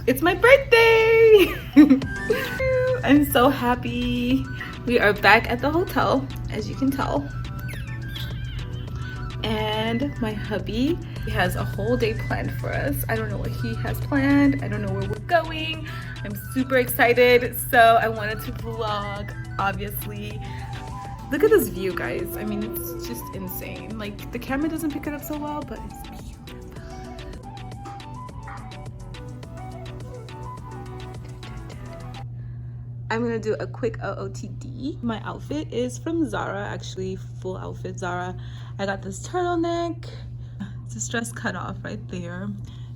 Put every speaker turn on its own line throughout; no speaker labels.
It's my birthday! I'm so happy. We are back at the hotel, as you can tell. And my hubby has a whole day planned for us. I don't know what he has planned. I don't know where we're going. I'm super excited. So I wanted to vlog, obviously. Look at this view, guys. I mean, it's just insane. Like, the camera doesn't pick it up so well, but it's beautiful. I'm gonna do a quick OOTD. My outfit is from Zara, actually full outfit Zara. I got this turtleneck. It's a dress cut off right there.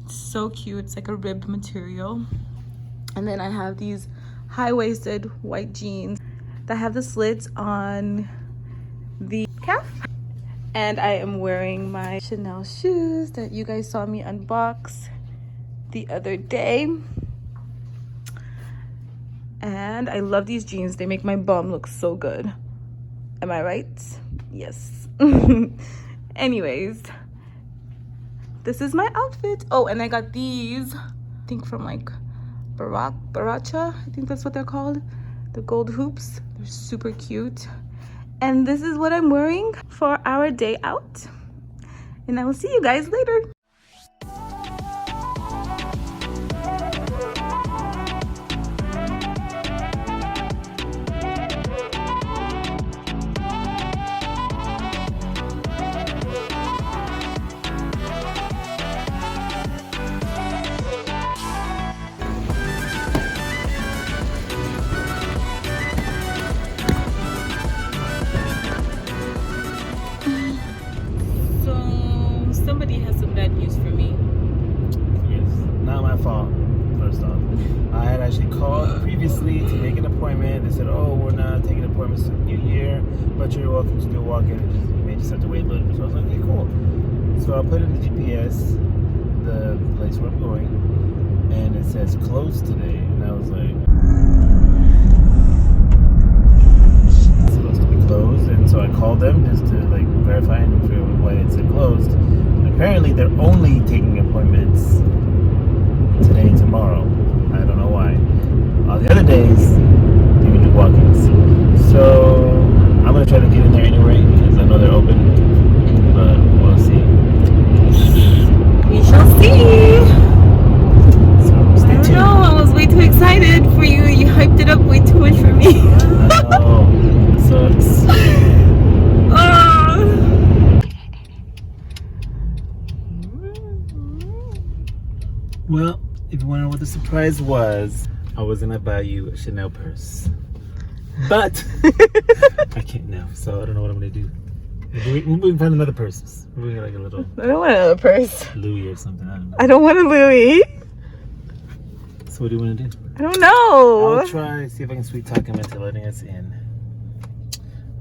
It's so cute. It's like a ribbed material. And then I have these high-waisted white jeans that have the slits on the calf. And I am wearing my Chanel shoes that you guys saw me unbox the other day. And I love these jeans. They make my bum look so good. Am I right? Yes. Anyways, this is my outfit. Oh, and I got these, I think from like Baracha. I think that's what they're called. The gold hoops. They're super cute. And this is what I'm wearing for our day out. And I will see you guys later. Somebody has some bad news for me.
Yes, not my fault, first off. I had actually called previously to make an appointment. They said, oh, we're not taking appointments to the new year, but you're welcome to do a walk-in. You may just have to wait a little bit. So I was like, okay, cool. So I put in the GPS, the place where I'm going, and it says closed today. And I was like, it's supposed to be closed. And so I called them just to like verify and figure out why it said closed. Apparently, they're only taking appointments today and tomorrow. I don't know why. All the other days, they can do walk-ins. So I'm gonna try to get in there anyway because I know they're open. But we'll see.
We shall see.
So stay tuned.
No, I was way too excited for you. You hyped it up way too much for me.
Oh, it sucks. Well, if you want to know what the surprise was, I was gonna buy you a Chanel purse, but I can't now, so I don't know what I'm gonna do. Maybe we can find another purse. Maybe we get like a little
I don't want another purse.
Louis or something. I don't know.
I don't want a Louis.
So what do you want to do?
I don't know.
I'll try see if I can sweet talk him into letting us in.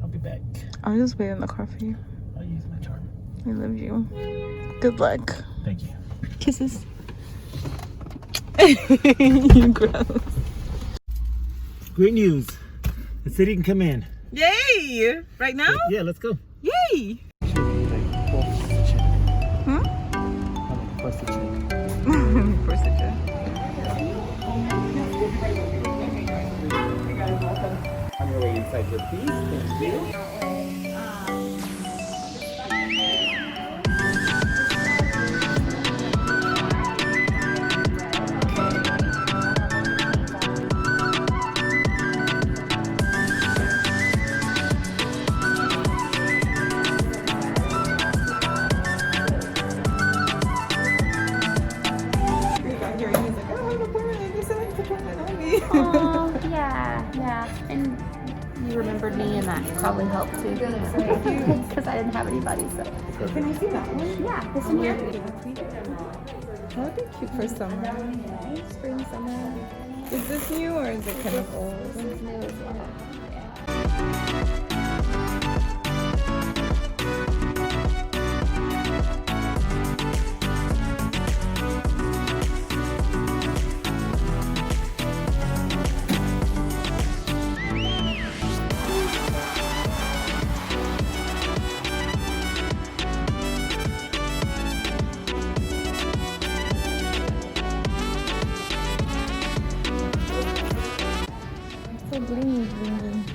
I'll be back.
I'll just wait in the car for you.
I'll use my charm.
I love you. Good luck.
Thank you.
Kisses. You gross.
Great news. The city can come in.
Yay! Right now?
Yeah, let's go.
Yay! Hmm?
Force the check.
Force the check.
On your way inside your piece. Thank you.
Oh, yeah. And you remembered me, and that probably helped too. Because I didn't have anybody, so.
Can I see that one?
Yeah, this one here.
That would be cute for summer.
Spring, summer.
Is this new or is it kind of old?
This one's new as well.
so blingy, blingy.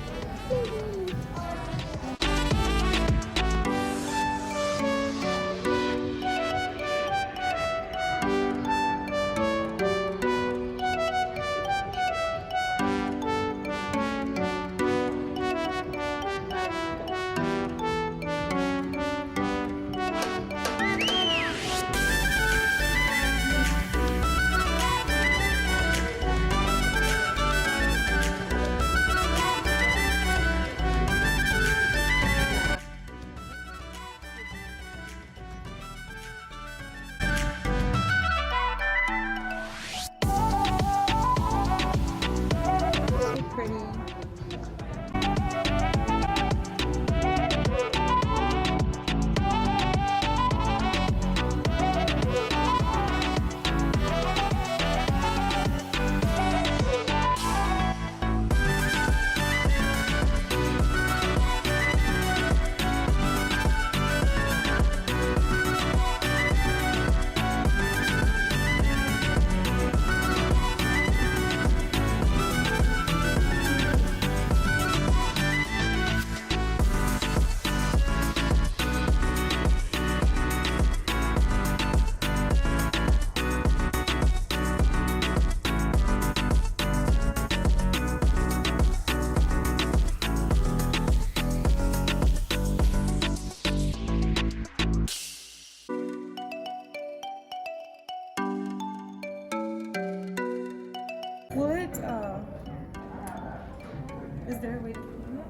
Is there a way to clean it?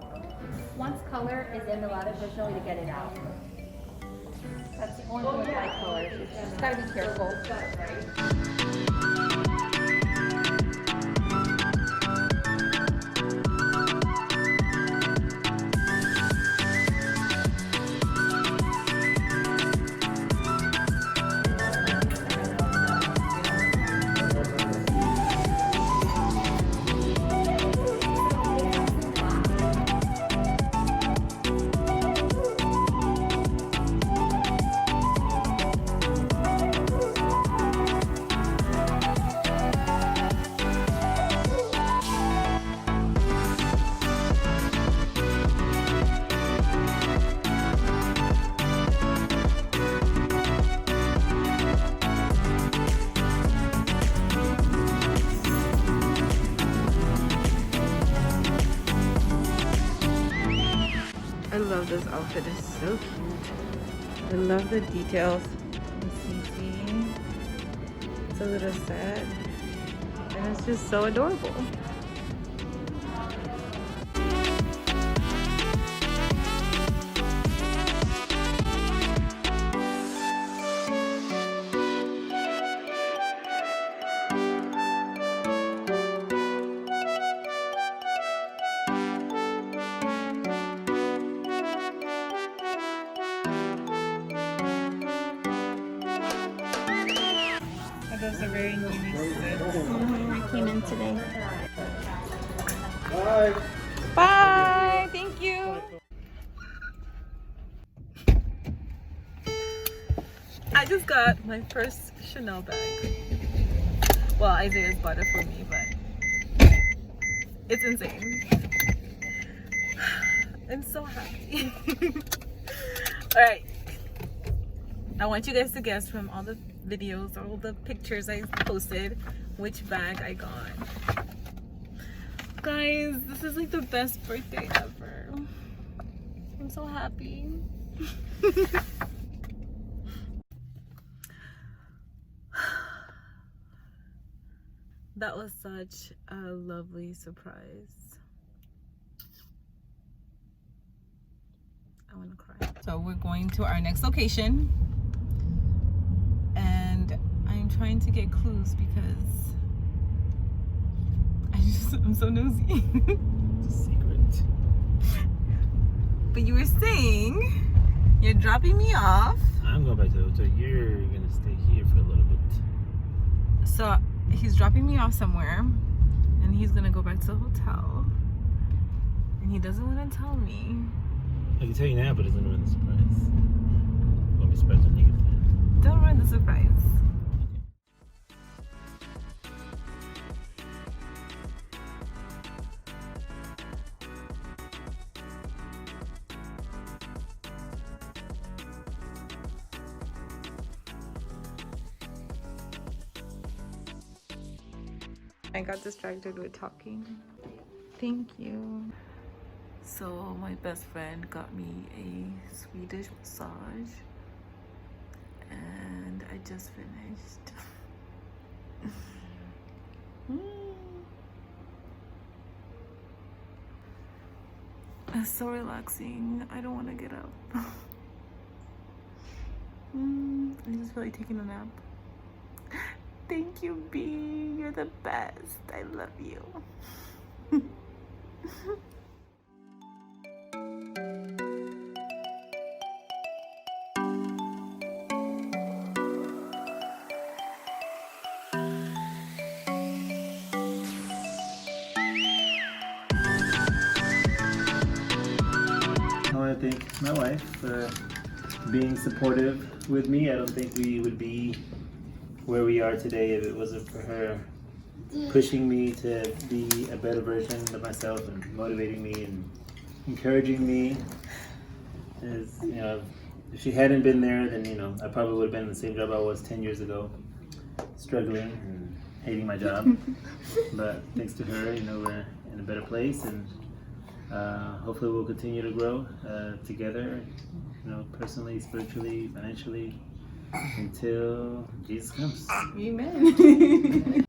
Once color is in the lather, there's no way to get it out. That's the only thing with light colors. You just gotta be careful.
I love this outfit, it's so cute. I love the details. See, it's a little set, and it's just so adorable. Those are very new.
I came in today.
Bye.
Bye. Thank you. I just got my first Chanel bag. Well, Isaiah's bought it for me, but it's insane. I'm so happy. All right. I want you guys to guess from all the videos, all the pictures I posted, which bag I got. Guys, this is like the best birthday ever. I'm so happy. That was such a lovely surprise. I want to cry. So we're going to our next location. And I'm trying to get clues because I'm so nosy.
It's a secret.
But you were saying you're dropping me off.
I'm going back to the hotel. You're gonna stay here for a little bit.
So he's dropping me off somewhere and he's gonna go back to the hotel. And he doesn't want to tell me.
I can tell you now, but it's gonna ruin the surprise. Won't be surprised when you get there.
Don't ruin the surprise. I got distracted with talking. Thank you. So my best friend got me a Swedish massage and I just finished. It's so relaxing. I don't want to get up. I just feel like taking a nap. Thank you, B. You're the best. I love you.
I want to thank my wife for being supportive with me. I don't think we would be where we are today if it wasn't for her pushing me to be a better version of myself and motivating me and encouraging me. As you know, if she hadn't been there, then I probably would have been in the same job I was 10 years ago, struggling and hating my job. But thanks to her, we're in a better place, and hopefully we'll continue to grow together, personally, spiritually, financially, until Jesus comes.
Amen.